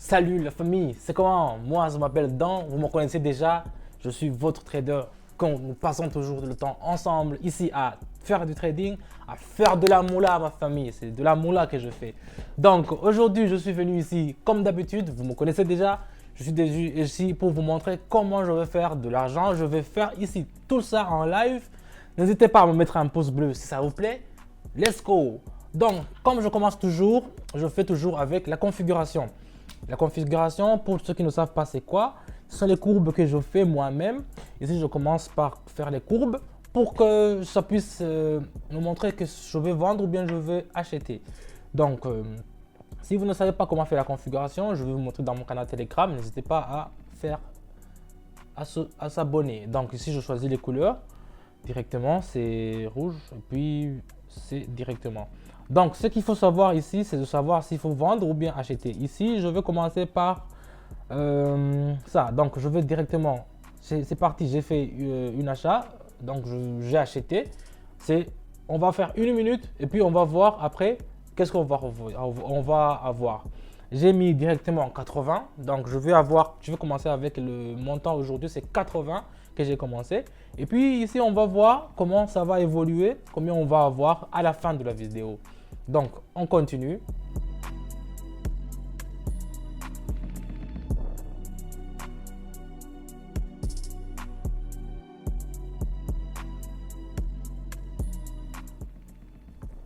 Salut la famille, c'est comment? Moi je m'appelle Dan, vous me connaissez déjà, je suis votre trader. Quand nous passons toujours le temps ensemble ici à faire du trading, à faire de la moula ma famille, c'est de la moula que je fais. Donc aujourd'hui je suis venu ici comme d'habitude, vous me connaissez déjà, je suis ici pour vous montrer comment je vais faire de l'argent. Je vais faire ici tout ça en live. N'hésitez pas à me mettre un pouce bleu si ça vous plaît. Let's go! Donc, comme je commence toujours, je fais toujours avec la configuration. La configuration, pour ceux qui ne savent pas c'est quoi, ce sont les courbes que je fais moi-même. Ici, je commence par faire les courbes pour que ça puisse nous montrer que je vais vendre ou bien je vais acheter. Donc, si vous ne savez pas comment faire la configuration, je vais vous montrer dans mon canal Telegram. N'hésitez pas à s'abonner. Donc ici, je choisis les couleurs. Directement, c'est rouge et puis c'est directement. Donc, ce qu'il faut savoir ici, c'est de savoir s'il faut vendre ou bien acheter. Ici, je vais commencer par ça. Donc, je vais directement, c'est parti, j'ai fait une achat. Donc, j'ai acheté. On va faire une minute et puis on va voir après qu'est-ce qu'on va avoir. J'ai mis directement 80. Donc, je vais commencer avec le montant aujourd'hui, c'est 80 que j'ai commencé. Et puis ici, on va voir comment ça va évoluer, combien on va avoir à la fin de la vidéo. Donc, on continue.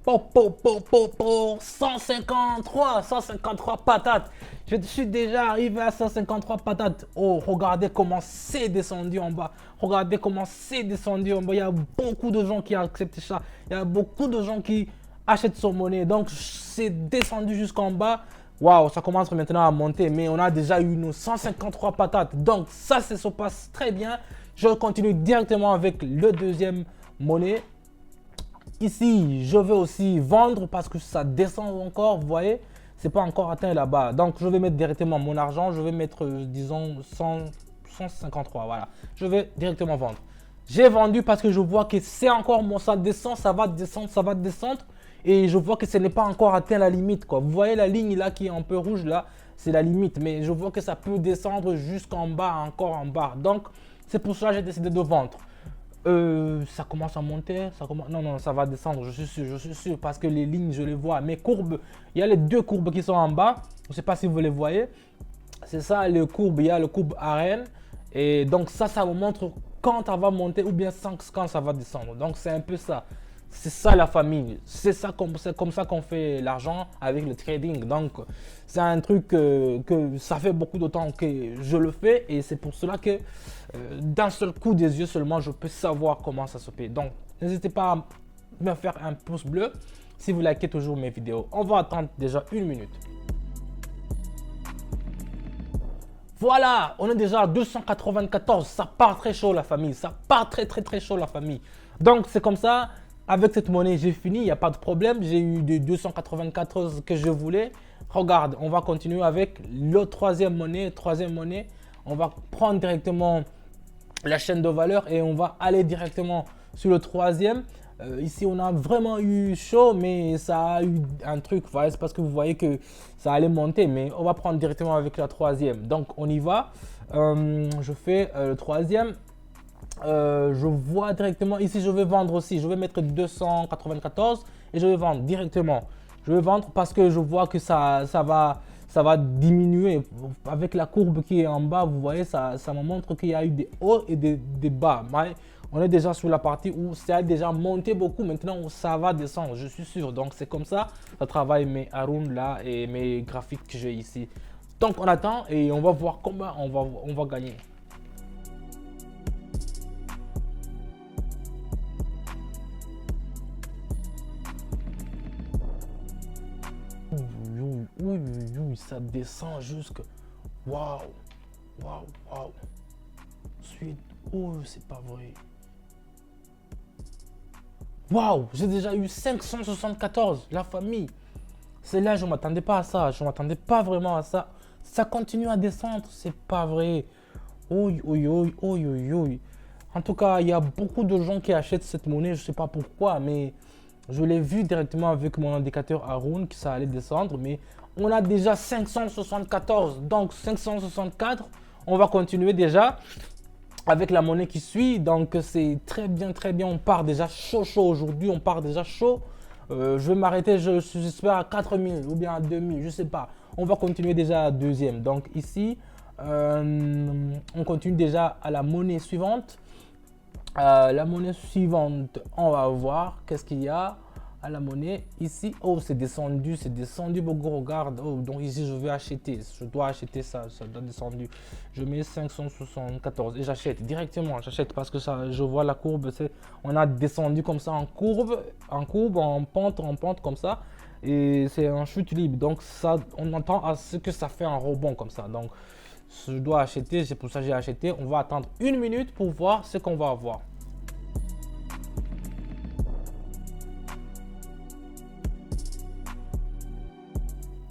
Po, 153 patates. Je suis déjà arrivé à 153 patates. Oh, regardez comment c'est descendu en bas. Regardez comment c'est descendu en bas. Il y a beaucoup de gens qui acceptent ça. Il y a beaucoup de gens qui achètent son monnaie. Donc, c'est descendu jusqu'en bas. Waouh, ça commence maintenant à monter. Mais on a déjà eu nos 153 patates. Donc, ça se passe très bien. Je continue directement avec le deuxième monnaie. Ici, je vais aussi vendre parce que ça descend encore, vous voyez, c'est pas encore atteint là-bas. Donc, je vais mettre directement mon argent, je vais mettre, disons, 153, voilà. Je vais directement vendre. J'ai vendu parce que je vois que c'est encore, ça descend, ça va descendre, ça va descendre. Et je vois que ce n'est pas encore atteint la limite, quoi. Vous voyez la ligne là qui est un peu rouge, là, c'est la limite. Mais je vois que ça peut descendre jusqu'en bas, encore en bas. Donc, c'est pour ça que j'ai décidé de vendre. Ça commence à monter, non, ça va descendre, je suis sûr, parce que les lignes, je les vois. Mes courbes, il y a les deux courbes qui sont en bas, je ne sais pas si vous les voyez. C'est ça, les courbes, il y a le courbe arène. Et donc ça me montre quand ça va monter ou bien quand ça va descendre. Donc c'est un peu ça. C'est ça la famille. C'est comme ça qu'on fait l'argent avec le trading. Donc c'est un truc que ça fait beaucoup de temps que je le fais. Et c'est pour cela que d'un seul coup des yeux seulement, je peux savoir comment ça se fait. Donc n'hésitez pas à me faire un pouce bleu si vous likez toujours mes vidéos. On va attendre déjà une minute. Voilà, on est déjà à 294. Ça part très chaud la famille. Ça part très chaud la famille. Donc c'est comme ça. Avec cette monnaie, j'ai fini. Il n'y a pas de problème. J'ai eu des 294 que je voulais. Regarde, on va continuer avec le troisième monnaie. On va prendre directement la chaîne de valeur et on va aller directement sur le troisième. Ici, on a vraiment eu chaud, mais ça a eu un truc. Voilà, c'est parce que vous voyez que ça allait monter, mais on va prendre directement avec la troisième. Donc, on y va. Je fais le troisième. Je vois directement. Ici, je vais vendre aussi. Je vais mettre 294 et je vais vendre directement. Je vais vendre parce que je vois que ça va diminuer. Avec la courbe qui est en bas, vous voyez, ça me montre qu'il y a eu des hauts et des bas. On est déjà sur la partie où ça a déjà monté beaucoup. Maintenant, ça va descendre, je suis sûr. Donc, c'est comme ça. Ça travaille mes Haroun là et mes graphiques que j'ai ici. Donc, on attend et on va voir comment on va gagner. Ça descend jusque. Waouh! Ensuite, oh, c'est pas vrai. Waouh! J'ai déjà eu 574, la famille. C'est là, je ne m'attendais pas à ça. Je ne m'attendais pas vraiment à ça. Ça continue à descendre, c'est pas vrai. Oui. En tout cas, il y a beaucoup de gens qui achètent cette monnaie, je ne sais pas pourquoi, mais je l'ai vu directement avec mon indicateur Haroun que ça allait descendre, mais on a déjà 574. Donc 564, on va continuer déjà avec la monnaie qui suit. Donc c'est très bien, très bien. On part déjà chaud aujourd'hui. On part déjà chaud. Je vais m'arrêter, j'espère, à 4000 ou bien à 2000, je sais pas. On va continuer déjà à deuxième. Donc ici, on continue déjà à la monnaie suivante. La monnaie suivante, on va voir qu'est-ce qu'il y a à la monnaie ici. Oh, c'est descendu beaucoup. Regarde. Oh, donc ici je vais acheter, je dois acheter ça doit descendu. Je mets 574 et j'achète directement. J'achète parce que ça, je vois la courbe, on a descendu comme ça en courbe, en pente comme ça, et c'est en chute libre. Donc ça, on entend à ce que ça fait un rebond comme ça. Donc je dois acheter, c'est pour ça que j'ai acheté. On va attendre 1 minute pour voir ce qu'on va avoir.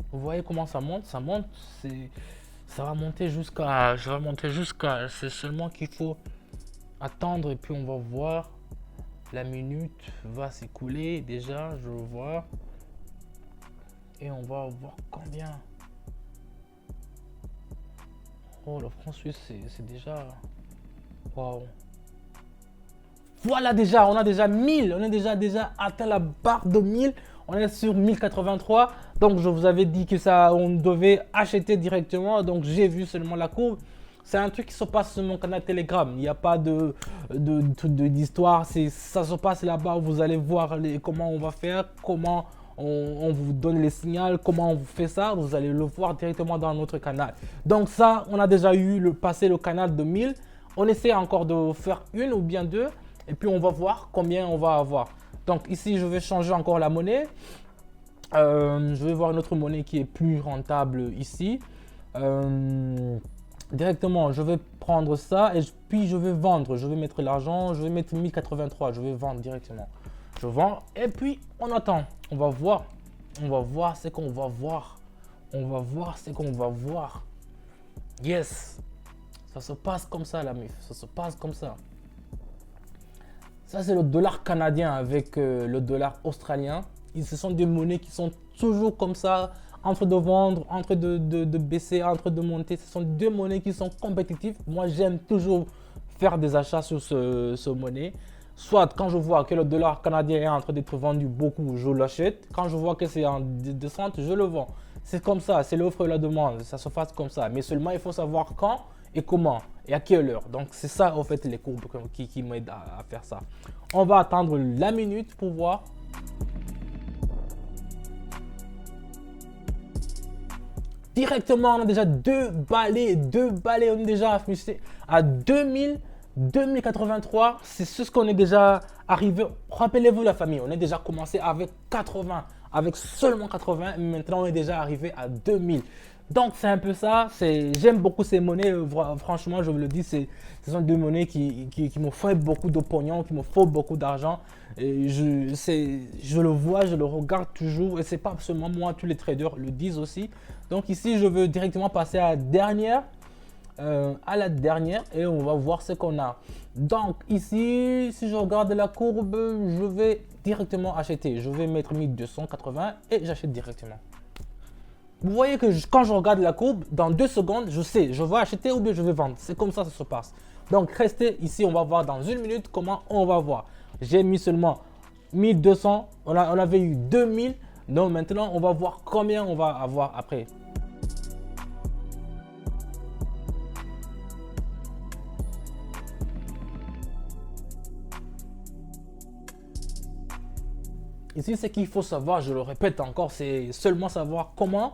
Vous voyez comment ça monte, ça va monter jusqu'à, c'est seulement qu'il faut attendre et puis on va voir. La minute va s'écouler déjà, je vois, et on va voir combien. Oh, le franc suisse, c'est déjà, waouh. Voilà, déjà, on a déjà 1000, on a déjà atteint la barre de 1000. On est sur 1083. Donc je vous avais dit que ça, on devait acheter directement. Donc j'ai vu seulement la courbe. C'est un truc qui se passe sur mon canal Telegram. Il n'y a pas d'histoire. Ça se passe là-bas. Vous allez voir comment on va faire, comment on vous donne les signaux, comment on vous fait ça. Vous allez le voir directement dans notre canal. Donc ça, on a déjà passé le canal de 1000. On essaie encore de faire une ou bien deux. Et puis on va voir combien on va avoir. Donc ici, je vais changer encore la monnaie. Je vais voir une autre monnaie qui est plus rentable ici. Directement, je vais prendre ça et puis je vais vendre. Je vais mettre l'argent, je vais mettre 1083. Je vais vendre directement. Je vends et puis on attend. On va voir. On va voir ce qu'on va voir. On va voir ce qu'on va voir. Yes. Ça se passe comme ça, la MIF. Ça se passe comme ça. Ça, c'est le dollar canadien avec le dollar australien. Ce sont des monnaies qui sont toujours comme ça, entre de vendre, entre de baisser, entre de monter. Ce sont deux monnaies qui sont compétitives. Moi, j'aime toujours faire des achats sur ce monnaie. Soit quand je vois que le dollar canadien est en train d'être vendu beaucoup, je l'achète. Quand je vois que c'est en descente, je le vends. C'est comme ça, c'est l'offre et la demande. Ça se passe comme ça. Mais seulement, il faut savoir quand et comment et à quelle heure. Donc c'est ça en fait les courbes qui m'aident à faire ça. On va attendre la minute pour voir. Directement, on a déjà deux balais, on est déjà affiché à 2083. C'est ce qu'on est déjà arrivé. Rappelez-vous la famille, on est déjà commencé avec 80, avec seulement 80. Maintenant, on est déjà arrivé à 2000. Donc c'est un peu ça, j'aime beaucoup ces monnaies, franchement je vous le dis, ce sont deux monnaies qui me font beaucoup de pognon, qui me font beaucoup d'argent. Et je le vois, je le regarde toujours et c'est pas seulement moi, tous les traders le disent aussi. Donc ici je veux directement passer à la dernière et on va voir ce qu'on a. Donc ici, si je regarde la courbe, je vais directement acheter, je vais mettre 1280 et j'achète directement. Vous voyez que quand je regarde la courbe, dans 2 secondes, je sais, je vais acheter ou bien je vais vendre. C'est comme ça que ça se passe. Donc, restez ici, on va voir dans 1 minute comment on va voir. J'ai mis seulement 1200, on avait eu 2000. Donc, maintenant, on va voir combien on va avoir après. Ici, ce qu'il faut savoir, je le répète encore, c'est seulement savoir comment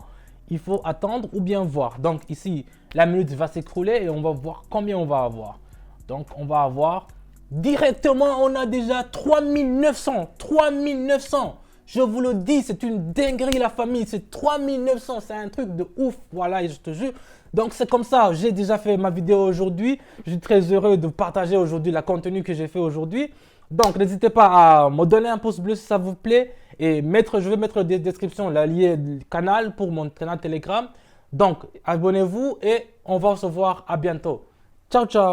il faut attendre ou bien voir. Donc ici, la minute va s'écrouler et on va voir combien on va avoir. Donc on va avoir directement, on a déjà 3900. 3900. Je vous le dis, c'est une dinguerie la famille. C'est 3900, c'est un truc de ouf. Voilà, et je te jure. Donc c'est comme ça, j'ai déjà fait ma vidéo aujourd'hui. Je suis très heureux de partager aujourd'hui le contenu que j'ai fait aujourd'hui. Donc n'hésitez pas à me donner un pouce bleu si ça vous plaît. Et je vais mettre dans la description le lien du canal pour mon canal Telegram. Donc abonnez-vous et on va se voir à bientôt. Ciao, ciao.